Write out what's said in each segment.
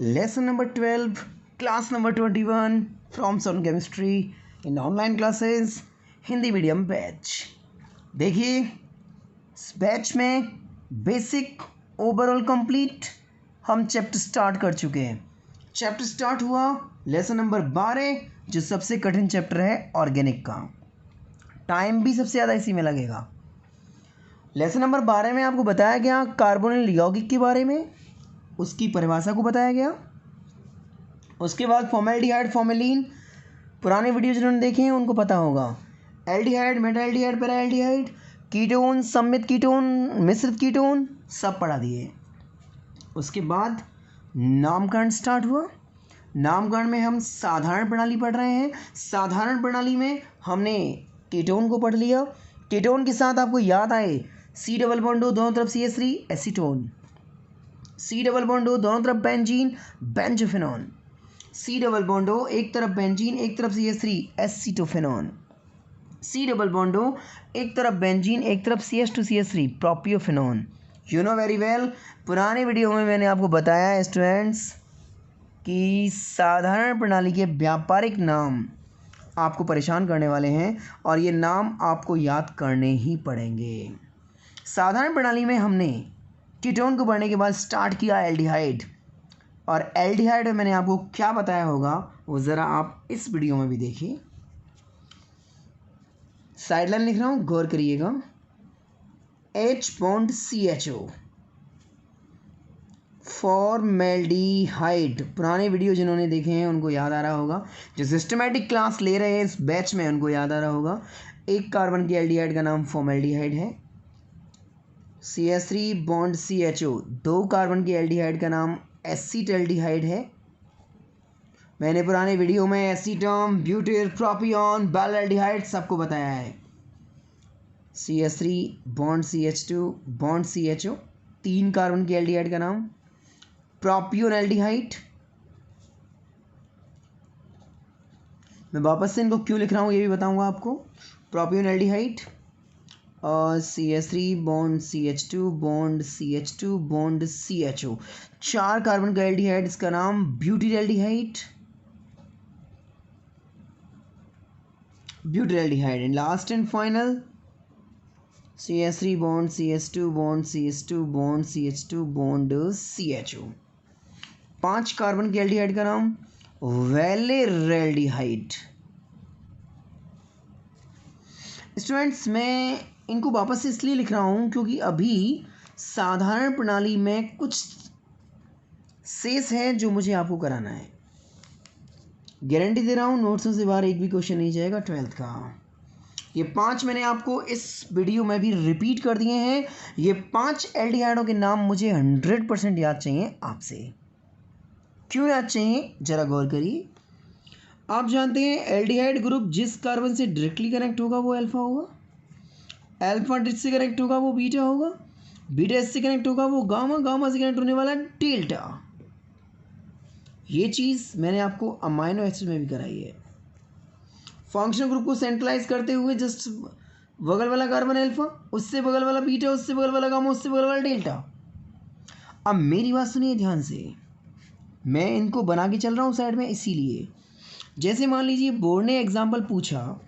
Lesson number 12, class number 21 from Sun Chemistry in online classes, Hindi medium batch. देखिए इस batch में basic overall complete हम chapter start कर चुके हैं। चैप्टर स्टार्ट हुआ लेसन नंबर 12 जो सबसे कठिन चैप्टर है ऑर्गेनिक का। टाइम भी सबसे ज़्यादा इसी में लगेगा। लेसन नंबर 12 में आपको बताया गया कार्बोनिल यौगिक के बारे में, उसकी परिभाषा को बताया गया। उसके बाद फॉर्मेल्डिहाइड फॉर्मेलिन, पुराने वीडियो जिन्होंने देखे हैं उनको पता होगा। एल्डिहाइड, मेटाल्डिहाइड, पैराल्डिहाइड, कीटोन, सममित कीटोन, मिश्रित कीटोन सब पढ़ा दिए। उसके बाद नामकरण स्टार्ट हुआ। नामकरण में हम साधारण प्रणाली पढ़ रहे हैं। साधारण प्रणाली में हमने कीटोन को पढ़ लिया। कीटोन के साथ आपको याद आए सी डबल बॉन्ड हो दोनों तरफ CH3 एसीटोन, सी डबल बॉन्ड हो दोनों तरफ benzene benzophenone, C double bond हो एक तरफ बेंजीन एक तरफ CH3 एसीटोफिनॉन, सी डबल बॉन्ड हो एक तरफ बेंजीन एक तरफ CH2CH3 propiophenone. You know very well, पुराने वीडियो में मैंने आपको बताया स्टूडेंट्स कि साधारण प्रणाली के व्यापारिक नाम आपको परेशान करने वाले हैं और ये नाम आपको याद करने ही पड़ेंगे। साधारण प्रणाली में हमने कीटोन को पढ़ने के बाद स्टार्ट किया एल्डिहाइड, और एल्डिहाइड में मैंने आपको क्या बताया होगा वो ज़रा आप इस वीडियो में भी देखिए। साइडलाइन लिख रहा हूँ, गौर करिएगा। H बॉन्ड CHO, फॉर्मेल्डिहाइड, पुराने वीडियो जिन्होंने देखे हैं उनको याद आ रहा होगा, जो सिस्टमेटिक क्लास ले रहे हैं इस बैच में उनको याद आ रहा होगा। एक कार्बन की एल्डिहाइड का नाम फॉर्मेल्डिहाइड है। CH3 बॉन्ड CHO, दो कार्बन की एल्डिहाइड का नाम एसीटल्डिहाइड है। मैंने पुराने वीडियो में एसीटम, ब्यूटिल, प्रोपियन, बैलेल्डिहाइड सबको बताया है। CH3 bond CH2 bond CHO, तीन कार्बन की एल्डिहाइड का नाम प्रोपियोनल्डिहाइड। मैं वापस से इनको क्यों लिख रहा हूँ ये भी बताऊंगा आपको। प्रोपियोनल्डिहाइड और CH3 bond CH2 bond CH2 bond CHO, चार कार्बन का एल्डिहाइड, इसका नाम butyraldehyde. Butyraldehyde and last and final CH3 bond CH2 bond CH2 bond CH2 bond CHO, पांच कार्बन के एल्डिहाइड का नाम वैलेरल्डिहाइड। स्टूडेंट्स मैं इनको वापस से इसलिए लिख रहा हूँ क्योंकि अभी साधारण प्रणाली में कुछ शेष है जो मुझे आपको कराना है। गारंटी दे रहा हूँ नोट्सों से बाहर एक भी क्वेश्चन नहीं जाएगा 12th का। ये पांच मैंने आपको इस वीडियो में भी रिपीट कर दिए हैं। ये पांच एल्डिहाइडों के नाम मुझे 100% याद चाहिए आपसे। क्यों याद चाहिए जरा गौर करिए। आप जानते हैं एल्डिहाइड ग्रुप जिस कार्बन से डायरेक्टली कनेक्ट होगा वो अल्फा होगा, अल्फा जिससे कनेक्ट होगा वो बीटा होगा, बीटा इससे कनेक्ट होगा वो गामा, गामा से कनेक्ट होने वाला डेल्टा। ये चीज़ मैंने आपको अमाइनो एसिड में भी कराई है। फंक्शनल ग्रुप को सेंट्रलाइज करते हुए जस्ट बगल वाला कार्बन अल्फा, उससे बगल वाला बीटा, उससे बगल वाला गामा, उससे बगल वाला डेल्टा। अब मेरी बात सुनिए ध्यान से, मैं इनको बना के चल रहा हूँ साइड में इसीलिए। जैसे मान लीजिए बोर्ड ने एग्जाम्पल पूछा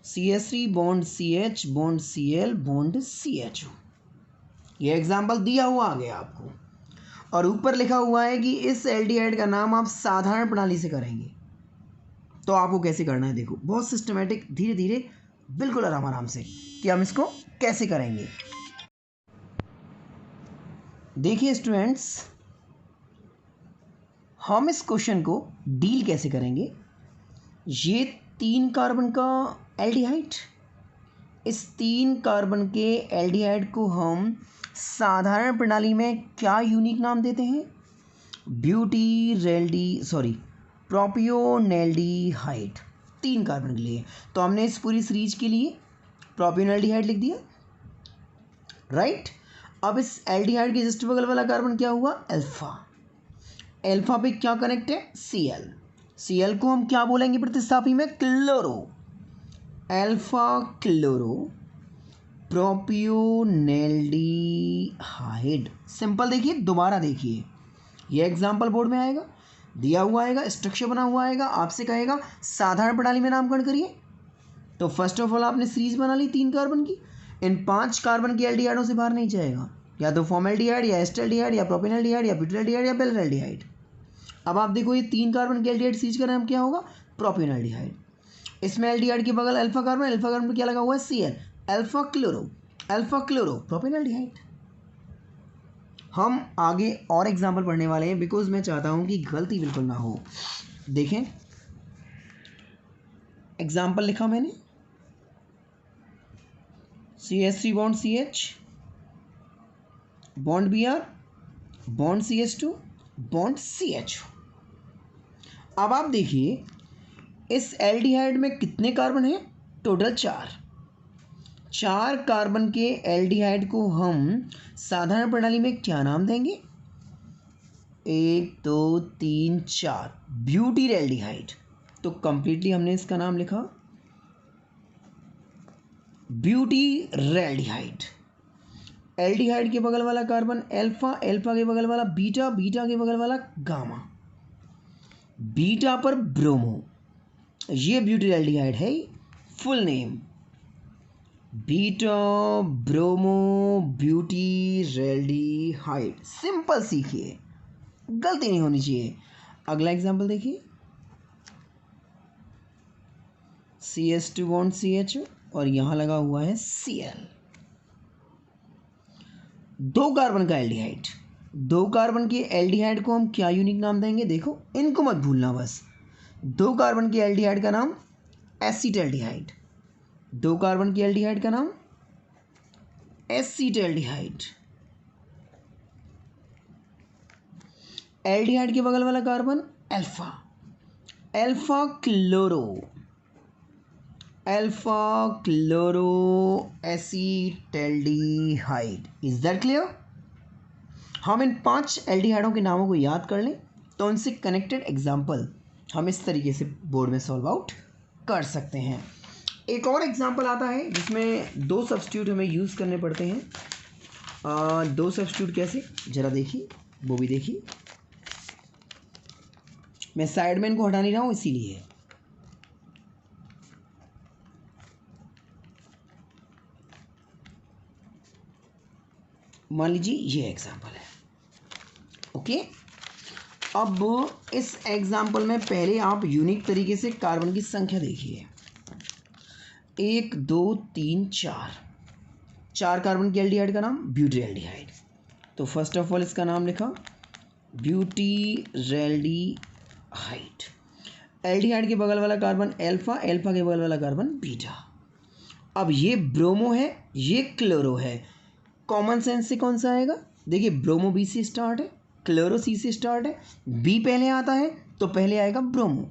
CH3 bond CH bond Cl bond CHO, ये एग्जाम्पल दिया हुआ आ गया आपको, और ऊपर लिखा हुआ है कि इस एल्डिहाइड का नाम आप साधारण प्रणाली से करेंगे। तो आपको कैसे करना है देखो, बहुत सिस्टमेटिक, धीरे धीरे, बिल्कुल आराम आराम से कि हम इसको कैसे करेंगे। देखिए स्टूडेंट्स, हम इस क्वेश्चन को डील कैसे करेंगे। ये तीन कार्बन का एल्डिहाइड, इस तीन कार्बन के एल्डिहाइड को हम साधारण प्रणाली में क्या यूनिक नाम देते हैं, प्रोपियोनल्डिहाइड, तीन कार्बन के लिए। तो हमने इस पूरी सीरीज के लिए प्रोपियोनल्डिहाइड लिख दिया, राइट। अब इस एल्डिहाइड के जस्ट बगल वाला कार्बन क्या हुआ, अल्फा। अल्फा पे क्या कनेक्ट है, Cl। Cl को हम क्या बोलेंगे प्रतिस्थापी में, क्लोरो, अल्फा क्लोरो प्रोपियोनेल्डिहाइड। सिंपल देखिए, दोबारा देखिए, ये एग्जाम्पल बोर्ड में आएगा, दिया हुआ आएगा, स्ट्रक्चर बना हुआ आएगा, आपसे कहेगा साधारण प्रणाली में नामकरण करिए। तो फर्स्ट ऑफ ऑल आपने सीरीज बना ली 3 कार्बन की, इन 5 कार्बन के एल्डिहाइडों से बाहर नहीं जाएगा, या तो फॉर्मेल्डिहाइड या एस्टल्डिहाइड या प्रोपेनल्डिहाइड या ब्यूटाल्डिहाइड या बेंजल्डिहाइड। अब आप देखो ये 3 कार्बन के एल्डिहाइड सीरीज का नाम क्या होगा? प्रोपेनल्डिहाइड। इसमें एल्डिहाइड के बगल अल्फा कार्बन पर क्या लगा हुआ है? Cl, alpha chloro propanaldehyde. हम आगे और एग्जाम्पल पढ़ने वाले हैं, बिकॉज मैं चाहता हूं कि गलती बिल्कुल ना हो। देखें, एग्जाम्पल लिखा मैंने, CH3 bond CH, bond Br, bond CH2, bond CH। अब आप देखिए इस एल्डिहाइड में कितने कार्बन हैं? टोटल 4 कार्बन के एल्डिहाइड को हम साधारण प्रणाली में क्या नाम देंगे? 1 2 3 4 ब्यूटील एल्डिहाइड। तो कंप्लीटली हमने इसका नाम लिखा ब्यूटीरेल्डिहाइड। एल्डिहाइड के बगल वाला कार्बन अल्फा, अल्फा के बगल वाला बीटा, बीटा के बगल वाला गामा, बीटा पर ब्रोमो, ये ब्यूटीरेल्डिहाइड है। Full name beta bromo butyraldehyde. Simple सीखिए, गलती नहीं होनी चाहिए। अगला एग्जांपल देखिए, CH2 बॉन्ड CH और यहां लगा हुआ है Cl। 2 कार्बन का एल्डिहाइड, 2 कार्बन के एल्डिहाइड को हम क्या यूनिक नाम देंगे? देखो, इनको मत भूलना बस। 2 कार्बन के एल्डिहाइड का नाम एसीटल्डिहाइड, 2 कार्बन के एल्डिहाइड का नाम एसीटल्डिहाइड। एल्डिहाइड के बगल वाला carbon alpha, alpha chloro acetaldehyde. Is that clear? हम इन 5 एल्डिहाइडों के नामों को याद कर लें तो उनसे कनेक्टेड एग्जाम्पल हम इस तरीके से बोर्ड में सॉल्व आउट कर सकते हैं। एक और एग्जाम्पल आता है जिसमें 2 सब्स्टिट्यूट हमें यूज़ करने पड़ते हैं। 2 सब्स्टिट्यूट कैसे, ज़रा देखिए, वो भी देखिए। मैं साइड में इनको हटा नहीं रहा हूँ इसीलिए। मान लीजिए ये एग्जाम्पल है, ओके। अब इस एग्जाम्पल में पहले आप यूनिक तरीके से कार्बन की संख्या देखिए, 1 2 3 4 कार्बन के एल्डिहाइड का नाम ब्यूटीरेल्डिहाइड। तो फर्स्ट ऑफ ऑल इसका नाम लिखा ब्यूटीरेल्डिहाइड। एल्डिहाइड के बगल वाला कार्बन अल्फा, अल्फा के बगल वाला कार्बन बीटा। अब ये ब्रोमो है, ये क्लोरो है, कॉमन सेंस से कौन सा आएगा? देखिए, ब्रोमो बी से स्टार्ट है, क्लोरो सी से स्टार्ट है, बी पहले आता है तो पहले आएगा ब्रोमो,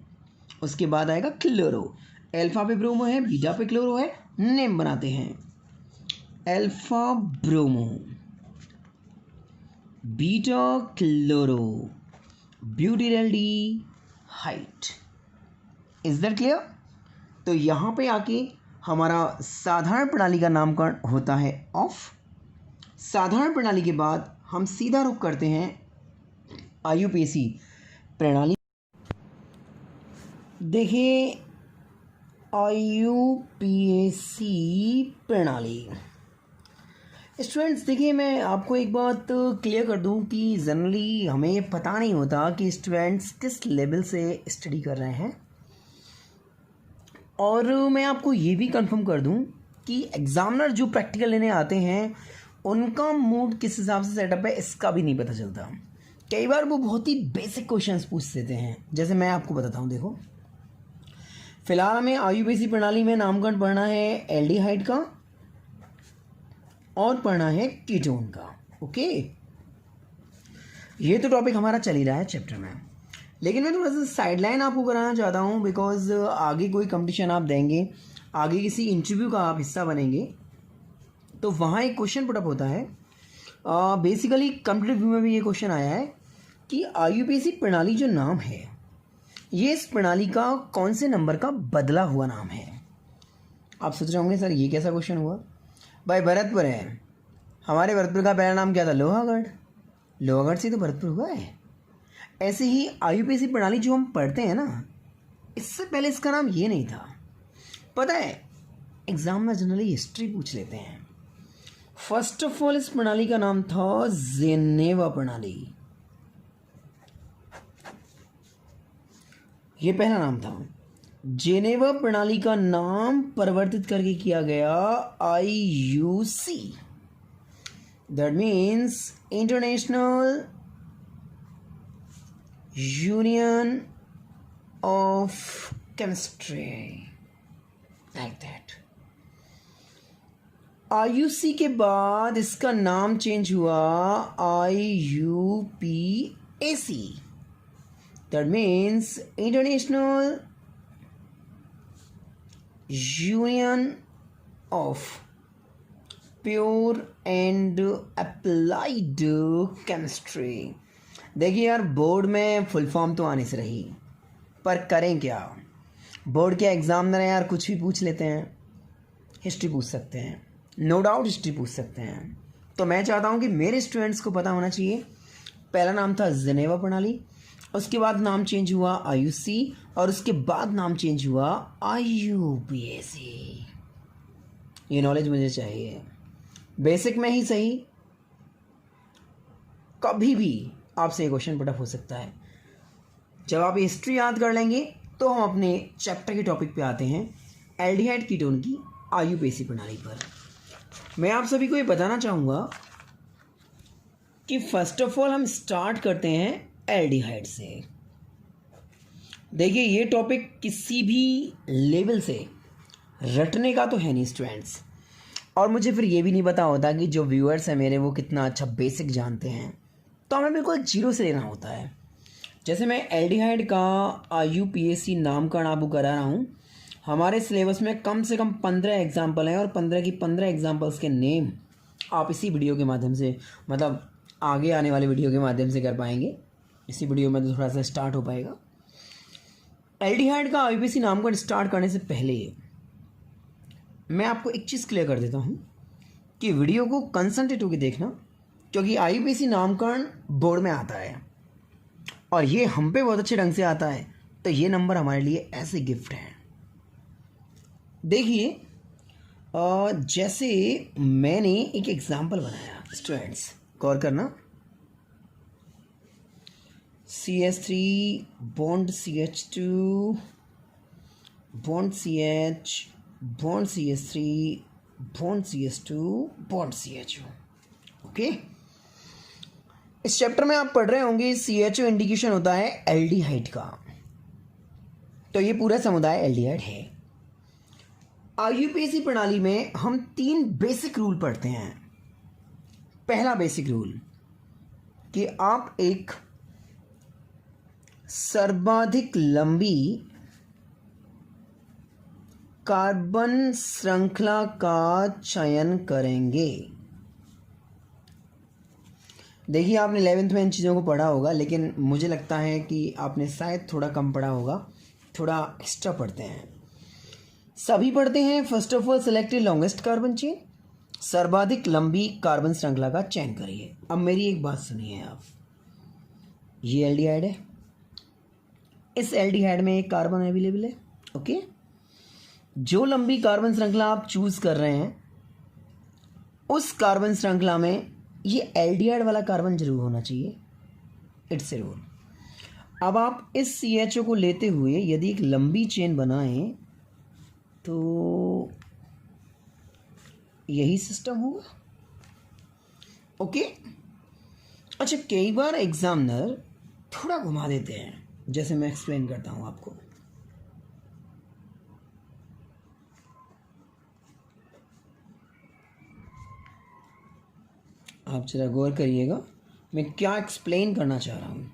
उसके बाद आएगा क्लोरो। अल्फा पे ब्रोमो है, बीटा पे क्लोरो है, नेम बनाते हैं alpha bromo, beta chloro, butyraldehyde. Is that clear? तो यहाँ पे आके हमारा साधारण प्रणाली का नामकरण होता है ऑफ। साधारण प्रणाली के बाद हम सीधा रुख करते हैं IUPAC प्रणाली। देखिए, IUPAC प्रणाली स्टूडेंट्स, देखिए मैं आपको एक बात क्लियर कर दूं कि जनरली हमें पता नहीं होता कि स्टूडेंट्स किस लेवल से स्टडी कर रहे हैं, और मैं आपको ये भी कंफर्म कर दूं कि एग्जामिनर जो प्रैक्टिकल लेने आते हैं उनका मूड किस हिसाब से सेटअप है इसका भी नहीं पता चलता। कई बार वो बहुत ही बेसिक क्वेश्चंस पूछ देते हैं, जैसे मैं आपको बताता हूँ। देखो, फिलहाल हमें IUPAC प्रणाली में नामकरण पढ़ना है एल्डिहाइड का और पढ़ना है कीटोन का, ओके। ये तो टॉपिक हमारा चल ही रहा है चैप्टर में, लेकिन मैं थोड़ा सा साइडलाइन आपको कराना चाहता हूँ, बिकॉज आगे कोई कंपटीशन आप देंगे, आगे किसी इंटरव्यू का आप हिस्सा बनेंगे, तो वहाँ एक क्वेश्चन पुटअप होता है। बेसिकली कॉम्पिटिटिव में भी ये क्वेश्चन आया है कि IUPAC प्रणाली जो नाम है, ये इस प्रणाली का कौन से नंबर का बदला हुआ नाम है। आप सोच रहे होंगे सर ये कैसा क्वेश्चन हुआ। भाई भरतपुर है, हमारे भरतपुर का पहला नाम क्या था? लोहागढ़। लोहागढ़ से तो भरतपुर हुआ है। ऐसे ही आईयूपीएसी प्रणाली जो हम पढ़ते हैं ना, इससे पहले इसका नाम ये नहीं था। पता है, एग्जाम में जनरली हिस्ट्री पूछ लेते हैं। फर्स्ट ऑफ ऑल इस प्रणाली का नाम था जेनेवा प्रणाली। ये पहला नाम था। जेनेवा प्रणाली का नाम परिवर्तित करके किया गया IUC, that means international union of chemistry, like that. IUC के बाद इसका नाम चेंज हुआ IUPAC, that means international union of pure and applied chemistry. देखिए यार, बोर्ड में फुल फॉर्म तो आने से रही, पर करें क्या? बोर्ड के एग्जामिनर हैं यार, कुछ भी पूछ लेते हैं। हिस्ट्री पूछ सकते हैं, नो डाउट हिस्ट्री पूछ सकते हैं। तो मैं चाहता हूँ कि मेरे स्टूडेंट्स को पता होना चाहिए, पहला नाम था जेनेवा प्रणाली, उसके बाद नाम चेंज हुआ आईयूसी, और उसके बाद नाम चेंज हुआ आईयूपीएसी। ये नॉलेज मुझे चाहिए, बेसिक में ही सही, कभी भी आपसे ये क्वेश्चन पुट अप हो सकता है। जब आप हिस्ट्री याद कर लेंगे तो हम अपने चैप्टर के टॉपिक पे आते हैं, एल्डिहाइड कीटोन की आईयूपीएसी प्रणाली पर। मैं आप सभी को ये बताना चाहूँगा कि फर्स्ट ऑफ ऑल हम स्टार्ट करते हैं एल्डिहाइड से। देखिए, ये टॉपिक किसी भी लेवल से रटने का तो है नहीं स्टूडेंट्स, और मुझे फिर ये भी नहीं पता होता कि जो व्यूअर्स हैं मेरे वो कितना अच्छा बेसिक जानते हैं, तो हमें बिल्कुल जीरो से लेना होता है। जैसे मैं एल्डिहाइड का आईयूपीएसी नामकरण आपको करा रहा हूँ, हमारे सिलेबस में कम से कम 15 एग्जाम्पल हैं, और 15 की 15 एग्जाम्पल्स के नेम आप इसी वीडियो के माध्यम से, मतलब आगे आने वाले वीडियो के माध्यम से कर पाएंगे। इसी वीडियो में तो थोड़ा सा स्टार्ट हो पाएगा। एल्डिहाइड का आईयूपीएसी नामकरण स्टार्ट करने से पहले मैं आपको एक चीज़ क्लियर कर देता हूँ कि वीडियो को कंसंट्रेट होकर देखना, क्योंकि आईयूपीएसी नामकरण बोर्ड में आता है और ये हम पे बहुत अच्छे ढंग से आता है, तो ये नंबर हमारे लिए ऐसे गिफ्ट हैं। देखिए, जैसे मैंने एक एग्जाम्पल बनाया, स्टूडेंट्स गौर करना। CH3 bond CH2 bond CH bond CH3 bond CH2 bond CHO। Okay, इस चैप्टर में आप पढ़ रहे होंगे CHO इंडिकेशन होता है एल्डिहाइड का, तो ये पूरा समुदाय एल्डिहाइड है। आईयूपीएसी प्रणाली में हम 3 बेसिक रूल पढ़ते हैं। पहला बेसिक रूल कि आप एक सर्वाधिक लंबी कार्बन श्रृंखला का चयन करेंगे। देखिए, आपने 11th में इन चीज़ों को पढ़ा होगा, लेकिन मुझे लगता है कि आपने शायद थोड़ा कम पढ़ा होगा, थोड़ा एक्स्ट्रा पढ़ते हैं। सभी पढ़ते हैं। First of all select longest carbon chain, सर्वाधिक लंबी कार्बन श्रृंखला का चयन करिए। अब मेरी एक बात सुनिए आप, ये एल्डिहाइड है, इस एल्डिहाइड में एक कार्बन अवेलेबल है। ओके, जो लंबी कार्बन श्रृंखला आप चूज कर रहे हैं, उस कार्बन श्रृंखला में ये एल्डिहाइड वाला कार्बन जरूर होना चाहिए। It's a rule. अब आप इस CHO को लेते हुए यदि एक लंबी चेन बनाएं तो यही सिस्टम होगा। ओके, अच्छा, कई बार एग्जामिनर थोड़ा घुमा देते हैं, जैसे मैं एक्सप्लेन करता हूं आपको। आप जरा गौर करिएगा मैं क्या एक्सप्लेन करना चाह रहा हूँ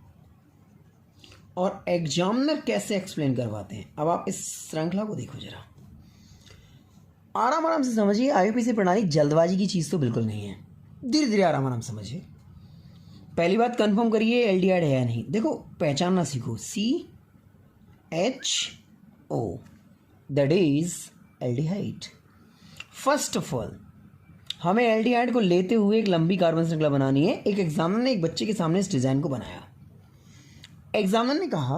और एग्जामिनर कैसे एक्सप्लेन करवाते हैं। अब आप इस श्रृंखला को देखो जरा, आराम आराम से समझिए। आईयूपीएसी प्रणाली जल्दबाजी की चीज़ तो बिल्कुल नहीं है, धीरे धीरे आराम आराम समझिए। पहली बात कंफर्म करिए एल्डिहाइड है या नहीं। देखो, पहचानना सीखो, CHO that is aldehyde. First of all हमें एल्डिहाइड को लेते हुए एक लंबी कार्बन श्रृंखला बनानी है। एक एग्जामिनर ने एक बच्चे के सामने इस डिज़ाइन को बनाया। एग्जामिनर ने कहा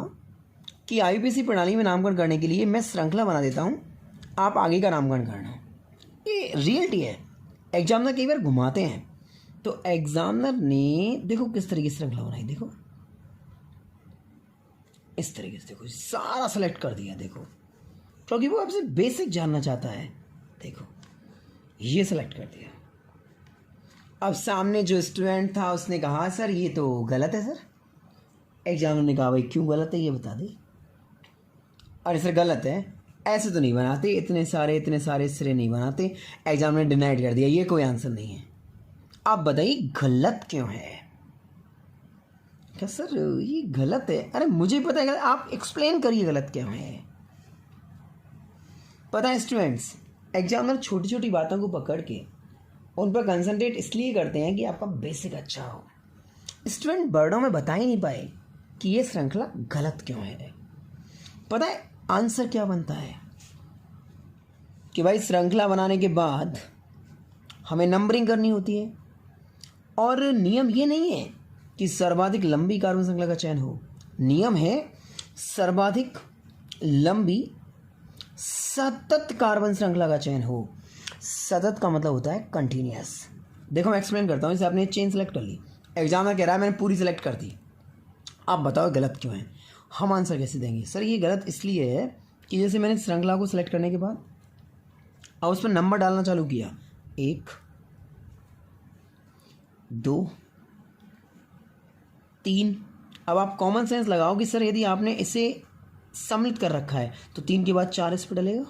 कि आईपीसी प्रणाली में नामकरण करने के लिए मैं श्रृंखला बना देता हूँ, आप आगे का नामकरण करना। ये रियलिटी है, एग्जामिनर कई बार घुमाते हैं। तो एग्जामिनर ने देखो किस तरीके से श्रृंखला बनाई, देखो इस तरीके से, देखो सारा सेलेक्ट कर दिया, देखो क्योंकि वो आपसे बेसिक जानना चाहता है। देखो ये सेलेक्ट कर दिया। अब सामने जो स्टूडेंट था उसने कहा सर ये तो गलत है सर। एग्जामिनर ने कहा भाई क्यों गलत है ये बता दे। अरे सर गलत है, ऐसे तो नहीं बनाते, इतने सारे सिरे नहीं बनाते। एग्जामिनर ने डिनाइड कर दिया, ये कोई आंसर नहीं है। आप बताइए गलत क्यों है? क्या सर ये गलत है? अरे मुझे पता है, आप एक्सप्लेन करिए गलत क्यों है। पता है स्टूडेंट्स, एग्जामिनर छोटी छोटी बातों को पकड़ के उन पर कंसंट्रेट इसलिए करते हैं कि आपका बेसिक अच्छा हो। स्टूडेंट वर्डों में बता ही नहीं पाए कि ये श्रृंखला गलत क्यों है। पता है आंसर क्या बनता है कि भाई श्रृंखला बनाने के बाद हमें नंबरिंग करनी होती है, और नियम ये नहीं है कि सर्वाधिक लंबी कार्बन श्रृंखला का चयन हो। नियम है सर्वाधिक लंबी सतत कार्बन श्रृंखला का चयन हो। सतत का मतलब होता है कंटिन्यूअस। देखो मैं एक्सप्लेन करता हूँ। जैसे आपने चेन सेलेक्ट कर ली, एग्जामिनर कह रहा है मैंने पूरी सेलेक्ट कर दी, आप बताओ गलत क्यों है। हम आंसर कैसे देंगे? सर ये गलत इसलिए है कि जैसे मैंने श्रृंखला को सेलेक्ट करने के बाद अब उस पर नंबर डालना चालू किया, 1 2 3। अब आप कॉमन सेंस लगाओ कि सर यदि आपने इसे सम्मिलित कर रखा है तो 3 के बाद 4 इस पर डलेगा।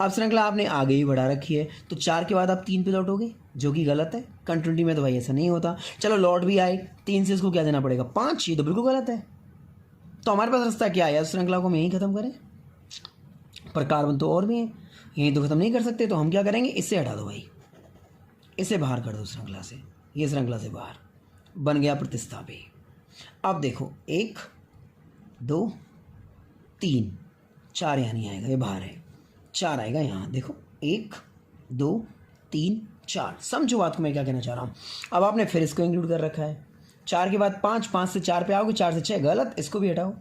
अब श्रृंखला आपने आगे ही बढ़ा रखी है तो 4 के बाद आप 3 पे लौटोगे, जो कि गलत है। कंटिन्यूटी में तो भाई ऐसा नहीं होता। चलो लौट भी आए, 3 से इसको क्या देना पड़ेगा? 5। ये तो बिल्कुल गलत है। तो हमारे पास रास्ता क्या है? श्रृंखला को हम यहीं ख़त्म करें, पर कार्बन तो और भी हैं, यहीं तो ख़त्म नहीं कर सकते। तो हम क्या करेंगे? इससे हटा दो भाई, इसे बाहर कर दो श्रृंखला से, ये श्रृंखला से बाहर बन गया प्रतिस्थापी। अब देखो 1 2 3 4 यहाँ नहीं आएगा, ये बाहर है, 4 आएगा यहाँ। देखो 1 2 3 4। समझो बात को मैं क्या कहना चाह रहा हूँ। अब आपने फिर इसको इंक्लूड कर रखा है, 4 के बाद 5, 5 से 4 पे आओगे, 4 से 6 गलत, इसको भी हटाओ।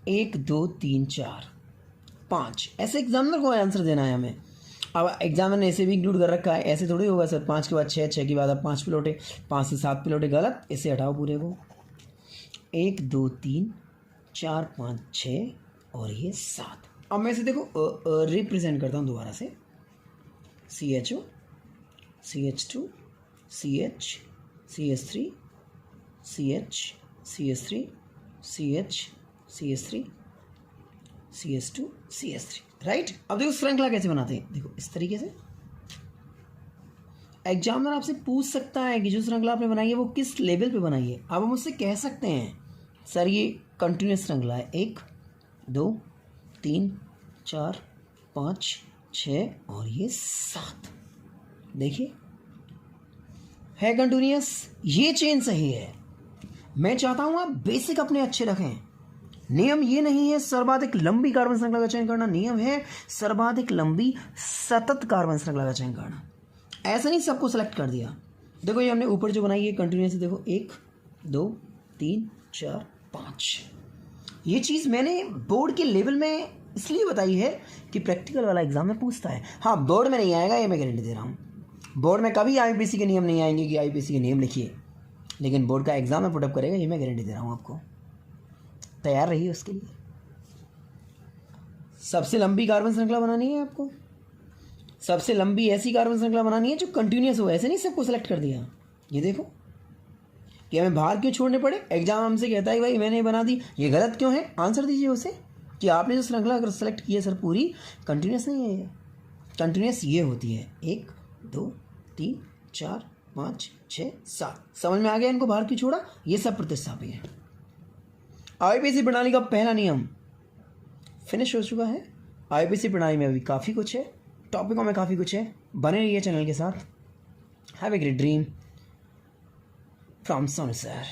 1 2 3 4 5, ऐसे एग्जामिनर को आंसर देना है हमें। अब एग्जामिनर ने ऐसे भी इंक्लूड कर रखा है, ऐसे थोड़ी होगा सर। 5 के बाद 6, 6 के बाद अब 5 पे लौटे, 5 से 7 पे लौटे, गलत, इसे हटाओ पूरे को। 1 2 3 4 5 6 और ये 7। अब मैं इसे देखो रिप्रेजेंट करता हूँ दोबारा से, CHO CH2 CH CH3 CH CH3 CH CH3 CH2 CH3, right. अब देखो श्रृंखला कैसे बनाते हैं, देखो इस तरीके से। एग्जामिनर आपसे पूछ सकता है कि जो श्रृंखला आपने बनाई है वो किस लेवल पे बनाई है। अब हम उससे कह सकते हैं सर ये कंटिन्यूस श्रृंखला है, 1 2 3 4 5 6 और ये 7। देखिए है कंटिन्यूस, ये चेन सही है। मैं चाहता हूँ आप बेसिक अपने अच्छे रखें। नियम ये नहीं है सर्वाधिक लंबी कार्बन श्रृंखला का चयन करना, नियम है सर्वाधिक लंबी सतत कार्बन श्रृंखला का चयन करना। ऐसा नहीं सबको सेलेक्ट कर दिया। देखो ये हमने ऊपर जो बनाई है कंटिन्यूस, देखो 1 2 3 4 5। ये चीज़ मैंने बोर्ड के लेवल में इसलिए बताई है कि प्रैक्टिकल वाला एग्जाम में पूछता है। हाँ बोर्ड में नहीं आएगा, ये मैं गारंटी दे रहा हूँ। बोर्ड में कभी आईपीसी के नियम नहीं आएंगे कि आईपीसी के नियम लिखिए, लेकिन बोर्ड का एग्जाम में पुटअप करेगा, ये मैं गारंटी दे रहा हूँ आपको। तैयार रहिए उसके लिए। सबसे लंबी कार्बन श्रृंखला बनानी है आपको, सबसे लंबी ऐसी कार्बन श्रृंखला बनानी है जो कंटिन्यूस हो। ऐसे नहीं सबको सेलेक्ट कर दिया। ये देखो कि हमें बाहर क्यों छोड़ने पड़े। एग्जाम हमसे कहता है भाई मैंने बना दी, ये गलत क्यों है? आंसर दीजिए उसे कि आपने जो श्रृंखला अगर सेलेक्ट की है सर पूरी कंटिन्यूस नहीं है। कंटिन्यूस ये होती है 1 2 3 4 5 6 7। समझ में आ गया इनको बाहर क्यों छोड़ा? ये सब प्रतिस्थापी है। आईपीसी प्रणाली का पहला नियम फिनिश हो चुका है। आईपीसी प्रणाली में अभी काफ़ी कुछ है, टॉपिकों में काफ़ी कुछ है। बने रहिए चैनल के साथ। Have a great dream from Sonu sir.